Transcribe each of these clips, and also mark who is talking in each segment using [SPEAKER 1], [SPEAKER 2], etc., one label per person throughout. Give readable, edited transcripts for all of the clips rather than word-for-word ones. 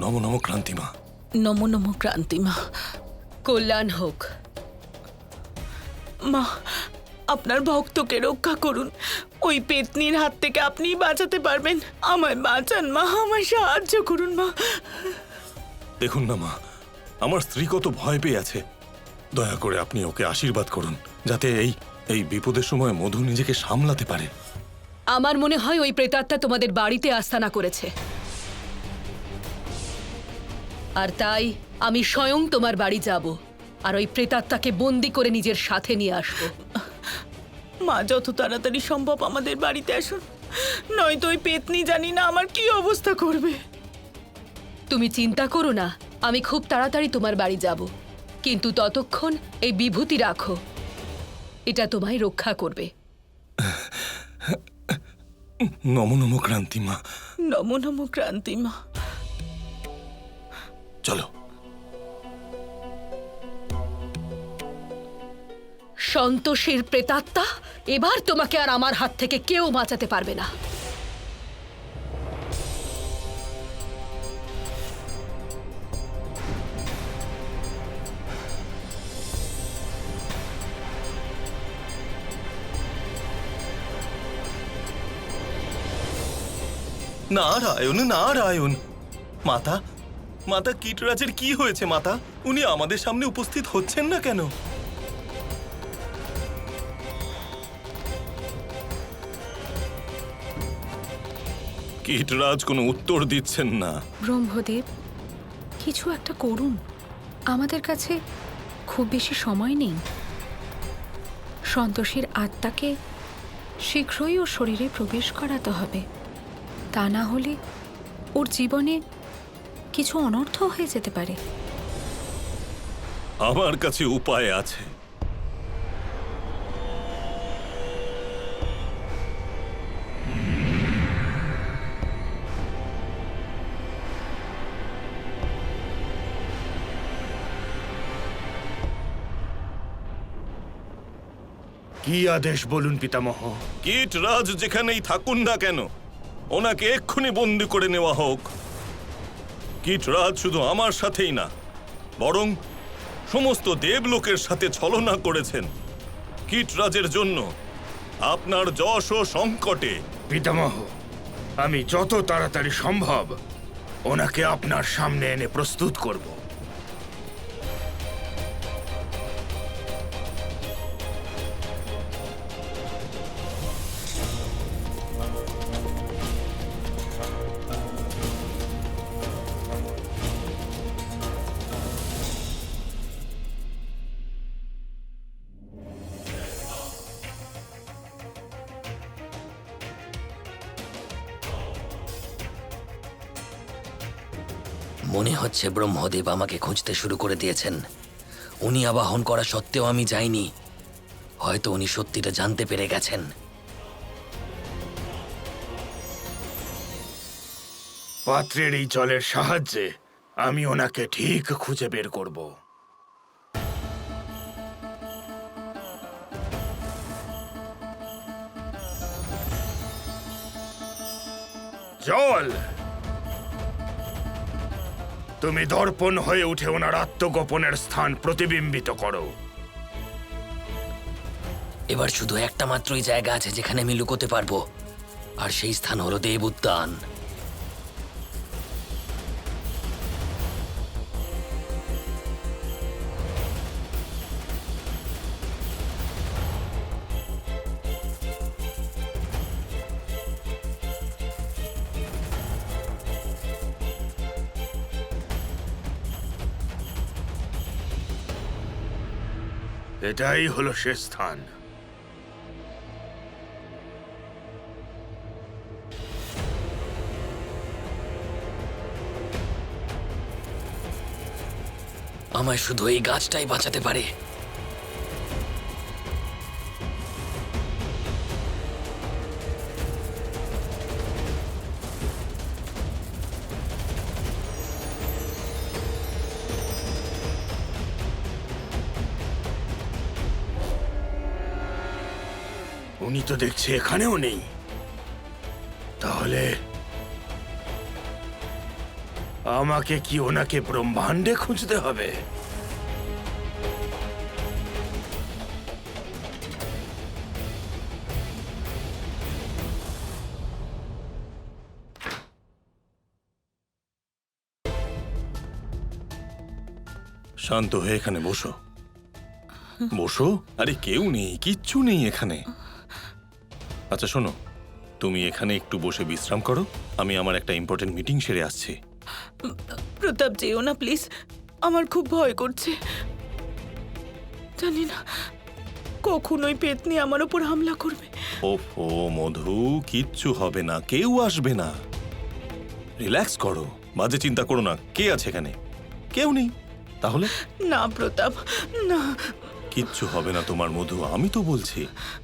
[SPEAKER 1] নম নম ক্রান্তিমা।
[SPEAKER 2] নমো নমো ক্রান্তিমা।
[SPEAKER 3] কল্যাণ হোক।
[SPEAKER 2] মা, আপনার ভক্তকে রক্ষা করুন। ওই পেতনির হাত থেকে আপনিই বাঁচাতে পারবেন। আমায় বাঁচান মা, আমায় সাহায্য করুন মা।
[SPEAKER 1] দেখুন না মা, আমার স্ত্রী কত ভয় পেয়ে আছে। দয়া করে আপনি ওকে আশীর্বাদ করুন, যাতে এই বিপদের সময় মধু নিজেকে সামলাতে পারে।
[SPEAKER 3] আমার মনে হয় ওই প্রেতাত্মা তোমাদের বাড়িতে আস্তানা করেছে, আর তাই আমি স্বয়ং তোমার বাড়ি যাব আর ওই প্রেতাত্মাকে বন্দি করে নিজের সাথে নিয়ে আসবো।
[SPEAKER 2] মা, যত তাড়াতাড়ি সম্ভব আমাদের বাড়িতে আসুন, নয়তো ওই পেতনি জানি না আমার কি অবস্থা করবে।
[SPEAKER 3] তুমি চিন্তা করো না, আমি খুব তাড়াতাড়ি তোমার বাড়ি যাব, কিন্তু ততক্ষণ এই বিভূতি রাখো, এটা তোমায় রক্ষা করবে।
[SPEAKER 1] নম নম ক্রান্তিমা।
[SPEAKER 2] নমো নমো ক্রান্তিমা।
[SPEAKER 1] চলো।
[SPEAKER 3] সন্তোষের প্রেতাত্মা, এবার তোমাকে আর আমার হাত থেকে কেউ বাঁচাতে পারবে না।
[SPEAKER 1] নারায়ণ নারায়ণ। মাতা, মাতা কীটরাজের কি হয়েছে মাতা? উনি আমাদের সামনে উপস্থিত হচ্ছেন না কেন? কীটরাজ কোনো উত্তর দিচ্ছেন না।
[SPEAKER 4] ব্রহ্মদেব, কিছু একটা করুন। আমাদের কাছে খুব বেশি সময় নেই। সন্তোষের আত্মাকে শীঘ্রই ওর শরীরে প্রবেশ করাতে হবে, তা না হলে ওর জীবনে কিছু অনর্থ হয়ে যেতে পারে।
[SPEAKER 1] আমার কাছে উপায় আছে।
[SPEAKER 5] কি আদেশ বলুন পিতামহ।
[SPEAKER 1] কীটরাজ যেখানেই থাকুন না কেন, ওনাকে এক্ষুনি বন্দি করে নেওয়া হোক। কীটরাজ শুধু আমার সাথেই না, বরং সমস্ত দেবলোকের সাথে ছলনা করেছেন। কীটরাজের জন্য আপনার যশ ও সংকটে।
[SPEAKER 5] পিতামহ, আমি যত তাড়াতাড়ি সম্ভব ওনাকে আপনার সামনে এনে প্রস্তুত করব।
[SPEAKER 6] মনে হচ্ছে ব্রহ্মদেব আমাকে খুঁজতে শুরু করে দিয়েছেন। উনি আবাহন করা সত্ত্বেও আমি যাইনি। হয়তো উনি সত্যিটা জানতে পেরে গেছেন।
[SPEAKER 5] পাত্রের এই জলের সাহায্যে আমি ওনাকে ঠিক খুঁজে বের করব। জল, তুমি দর্পণ হয়ে উঠে ওনার আত্মগোপনের স্থান প্রতিবিম্বিত করো।
[SPEAKER 6] এবার শুধু একটা মাত্রই জায়গা আছে যেখানে আমি লুকোতে পারবো, আর সেই স্থান হলো দেব উদ্যান।
[SPEAKER 5] এটাই হলো সে স্থান।
[SPEAKER 6] আমায় শুধু এই গাছটাই বাঁচাতে পারে।
[SPEAKER 5] উনি তো দেখছি এখানেও নেই। তাহলে আমাকে কি ওনাকে ব্রহ্মাণ্ডে খুঁজতে হবে?
[SPEAKER 1] শান্ত হয়ে এখানে বসো। বসো। আরে কেউ নেই, কিচ্ছু নেই এখানে। আচ্ছা শোনো, তুমি এখানে একটু বসে বিশ্রাম করো, আমি আমার একটা ইম্পর্টেন্ট মিটিং সেরে আসছি।
[SPEAKER 2] প্রতাপ যেও না প্লিজ, আমার খুব ভয় করছে। জানি না কখন ওই পেতনি আমার উপর হামলা করবে।
[SPEAKER 1] ওফো মধু, কিচ্ছু হবে না, কেউ আসবে না। রিল্যাক্স করো, বাজে চিন্তা করো না। কে আছে এখানে? কেউ নেই। তাহলে
[SPEAKER 2] না প্রতাপ, না।
[SPEAKER 1] কিচ্ছু হবে না তোমার মধু, আমি তো বলছি।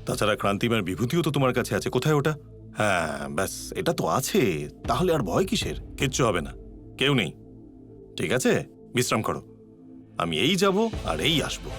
[SPEAKER 1] তাছাড়া ক্রান্তিমার বিভূতিও তো তোমার কাছে আছে। কোথায় ওটা? হ্যাঁ ব্যাস, এটা তো আছে। তাহলে আর ভয় কিসের? কিচ্ছু হবে না, কেউ নেই। ঠিক আছে, বিশ্রাম করো। আমি এই যাব আর এই আসবো।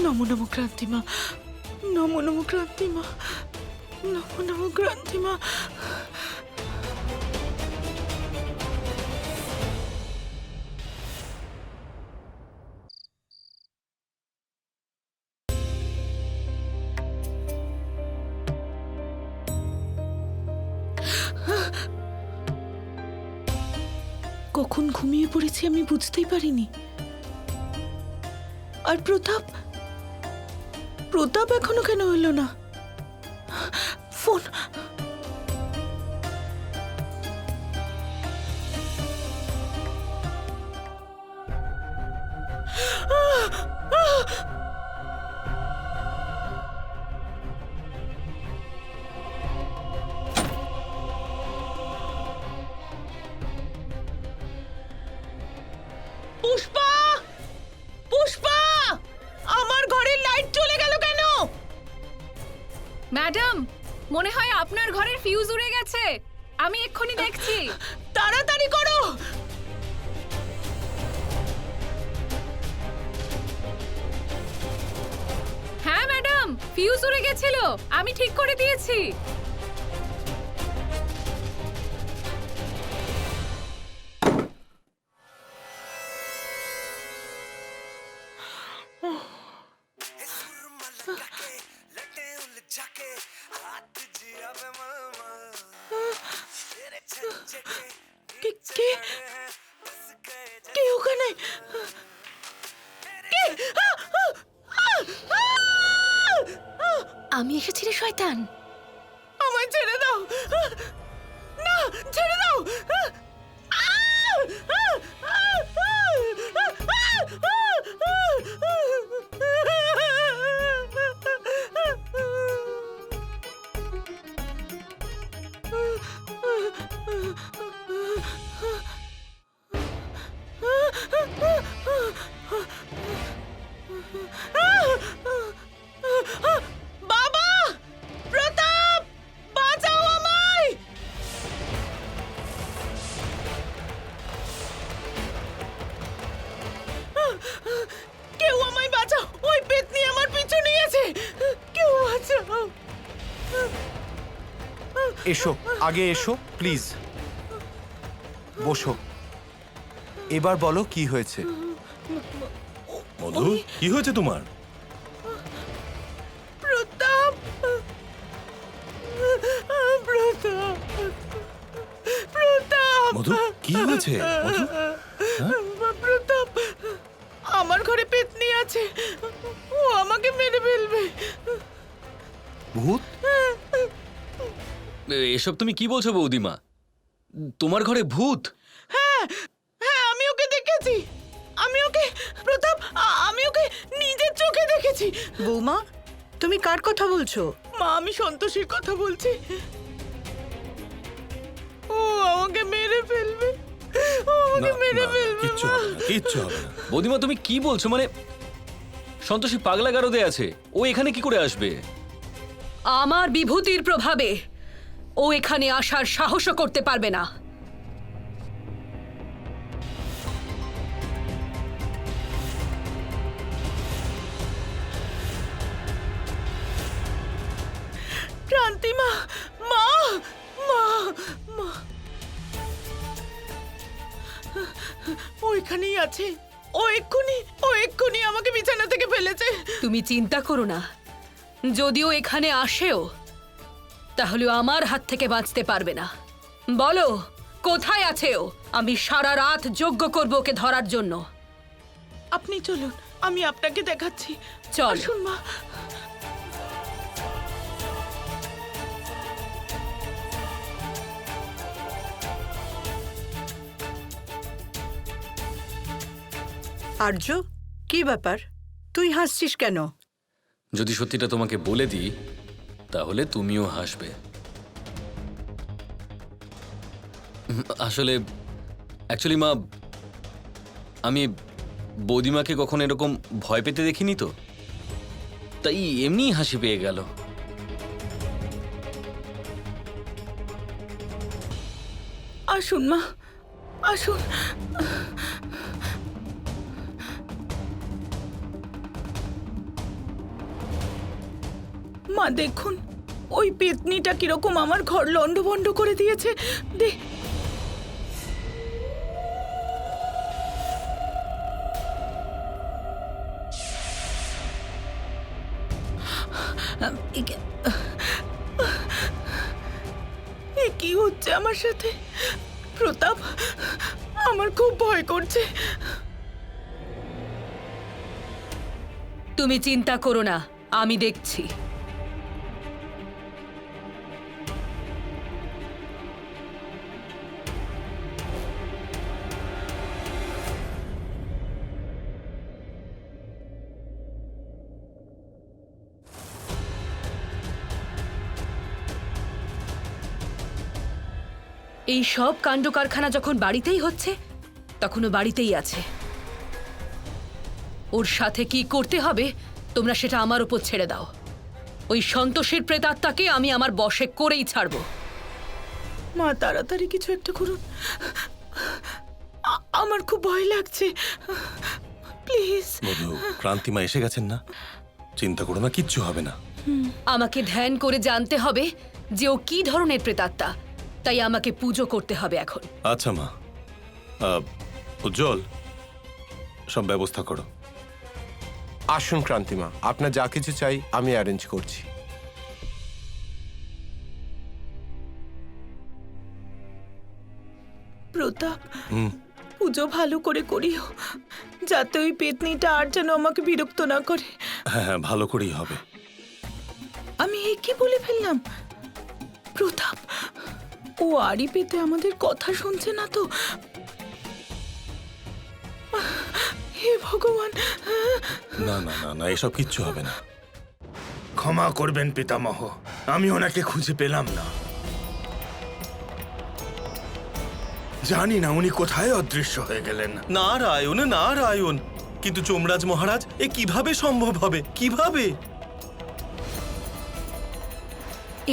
[SPEAKER 2] নমো নমো ক্রান্তিমা, নমো নমো ক্রান্তিমা, নমো নমো ক্রান্তিমা। কখন ঘুমিয়ে পড়েছি আমি বুঝতেই পারিনি। আর প্রতাপ, প্রতাপ এখনো কেন এলো না? ফোন। পুষ্পা, পুষ্পা, আমার ঘরের লাইট চলে গেল কেন?
[SPEAKER 4] ম্যাডাম, মনে হয় আপনার ঘরের ফিউজ উড়ে গেছে। আমি এক্ষুনি দেখছি।
[SPEAKER 2] তাড়াতাড়ি করো।
[SPEAKER 4] হ্যাঁ ম্যাডাম, ফিউজ উড়ে গেছিল, আমি ঠিক করে দিয়েছি।
[SPEAKER 2] কে কে কে ওখানে? কে?
[SPEAKER 4] আমি এসেছি রে শয়তান।
[SPEAKER 2] আমায় ছেড়ে দাও। না, ছেড়ে দাও। বাবা! প্রতাপ! বাঁচাও আমায়! কেউ আমায় বাঁচাও! ওই পেতনি আমার পিছু নিয়েছে! কেউ বাঁচাও!
[SPEAKER 7] এসো, আগে এসো প্লিজ। বসো। এবার বলো কি হয়েছে।
[SPEAKER 1] মধু, কি হয়েছে তোমার?
[SPEAKER 2] প্রতাপ! প্রতাপ! প্রতাপ!
[SPEAKER 1] মধু, কি হয়েছে? মধু,
[SPEAKER 2] প্রতাপ, আমার ঘরে পেতনি আছে, ও আমাকে মেরে ফেলবে।
[SPEAKER 7] ভূত?
[SPEAKER 6] এসব তুমি কি বলছো বৌদিমা? তোমার ঘরে ভূত?
[SPEAKER 2] হ্যাঁ, আমি ওকে দেখেছি। প্রতাপ, আমি ওকে নিজের চোখে দেখেছি।
[SPEAKER 8] বৌমা, তুমি কার কথা বলছো?
[SPEAKER 2] মা, আমি সন্তোষীর কথা বলছি। ও আমাকে মেরে ফেলবে, ও আমাকে
[SPEAKER 1] না,
[SPEAKER 2] মেরে
[SPEAKER 1] না,
[SPEAKER 2] ফেলবে।
[SPEAKER 1] কিচ্ছু
[SPEAKER 2] মা।
[SPEAKER 1] হবে না, কিচ্ছু হবে না।
[SPEAKER 6] বৌদিমা তুমি কি বলছো? মানে সন্তোষী পাগলা গারদে আছে, ও এখানে কি করে আসবে?
[SPEAKER 3] আমার বিভূতির প্রভাবে ও এখানে আসার সাহসও করতে পারবে না।
[SPEAKER 2] ক্রান্তি মা, মা, মা, মা। ও এখানেই আছে। ও এক্ষুনি আমাকে বিছানা থেকে ফেলেছে।
[SPEAKER 3] তুমি চিন্তা করো না, যদিও এখানে আসেও তাহলে আমার হাত থেকে বাঁচতে পারবে না। বলো কোথায় আছে ও? আমি সারা রাত যজ্ঞ করব ওকে ধরার জন্য।
[SPEAKER 2] আপনি চলুন, আমি আপনাকে দেখাচ্ছি।
[SPEAKER 3] চল।
[SPEAKER 2] আসুন মা।
[SPEAKER 8] আর্য, কি ব্যাপার? তুই হাসছিস কেন?
[SPEAKER 6] যদি সত্যিটা তোমাকে বলে দিই তাহলে তুমিও হাসবে। আসলে অ্যাকচুয়ালি মা, আমি বৌদিমাকে কখনো এরকম ভয় পেতে দেখিনি তো, তাই এমনিই হাসি পেয়ে গেল।
[SPEAKER 2] আসুন মা, আসুন। মা দেখুন, ওই পেতনিটা কিরকম আমার ঘর লন্ডভন্ড করে দিয়েছে। দে। এ কি হচ্ছে আমার সাথে? প্রতাপ, আমার খুব ভয় করছে।
[SPEAKER 3] তুমি চিন্তা করো না, আমি দেখছি। এই সব কাণ্ড কারখানা যখন বাড়িতেই হচ্ছে, তখন ও বাড়িতেই আছে। ওর সাথে কি করতে হবে তোমরা সেটা আমার উপর ছেড়ে দাও। ওই সন্তোষীর প্রেতাত্মাকে আমি আমার বশে করেই ছাড়বো।
[SPEAKER 2] মা তাড়াতাড়ি কিছু একটা করুন, আমার খুব ভয় লাগছে। প্লিজ।
[SPEAKER 1] বধূ, ক্রান্তিমা এসে গেছেন না? চিন্তা করো না, কিচ্ছু হবে না।
[SPEAKER 3] আমাকে ধ্যান করে জানতে হবে যে ও কি ধরনের প্রেতাত্মা, তাই আমাকে পুজো করতে হবে এখন।
[SPEAKER 1] আচ্ছা মা, উজ্জ্বল, সব ব্যবস্থা করো।
[SPEAKER 7] আসুন ক্রান্তিমা, আপনার যা কিছু চাই আমি অ্যারেঞ্জ করছি।
[SPEAKER 2] প্রতাপ, পুজো ভালো করে করিও, যাতে ওই পেতনিটা আর যেন আমাকে বিরক্ত না করে।
[SPEAKER 1] হ্যাঁ হ্যাঁ, ভালো করেই হবে।
[SPEAKER 2] আমি এ কি বলে ফেললাম? প্রতাপ, ও আড়ি পেতে আমাদের কথা শুনছে না তো? হে ভগবান!
[SPEAKER 1] না না না না, এসব কিচ্ছু হবে না।
[SPEAKER 5] ক্ষমা করবেন পিতামহ, আমি ওনাকে খুঁজে পেলাম না। জানি না উনি কোথায় অদৃশ্য হয়ে গেলেন।
[SPEAKER 1] নারায়ণ নারায়ণ, কিন্তু যমরাজ মহারাজ, এ কিভাবে সম্ভব হবে? কিভাবে?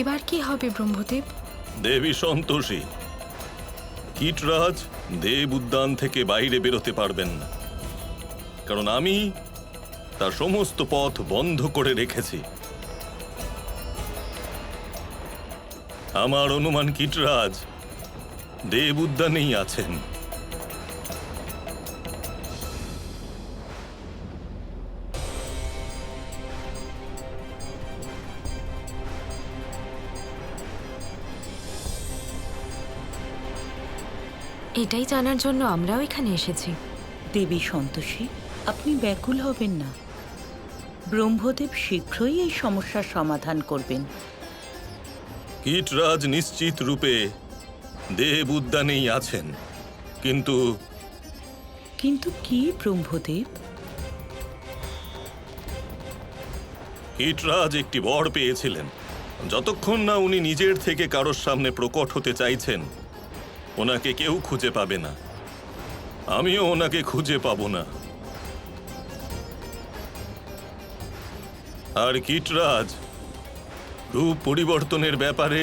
[SPEAKER 4] এবার কি হবে ব্রহ্মদেব?
[SPEAKER 1] দেবী সন্তোষী, কীটরাজ দেব উদ্যান থেকে বাইরে বেরোতে পারবেন না, কারণ আমি তার সমস্ত পথ বন্ধ করে রেখেছি। আমার অনুমান কীটরাজ দেব উদ্যানেই আছেন।
[SPEAKER 4] এটাই জানার জন্য আমরাও এখানে এসেছি।
[SPEAKER 9] দেবী সন্তোষী, আপনি ব্যাকুল হবেন না। ব্রহ্মদেব শীঘ্রই এই সমস্যার সমাধান করবেন।
[SPEAKER 1] কীটরাজ নিশ্চিত রূপে দেব উদ্যানেই আছেন, কিন্তু
[SPEAKER 9] কিন্তু কি ব্রহ্মদেব?
[SPEAKER 1] কীটরাজ একটি বর পেয়েছিলেন। যতক্ষণ না উনি নিজের থেকে কারোর সামনে প্রকট হতে চাইছেন, ওনাকে কেউ খুঁজে পাবে না। আমিও ওনাকে খুঁজে পাবো না। আর কীটরাজ রূপ পরিবর্তনের ব্যাপারে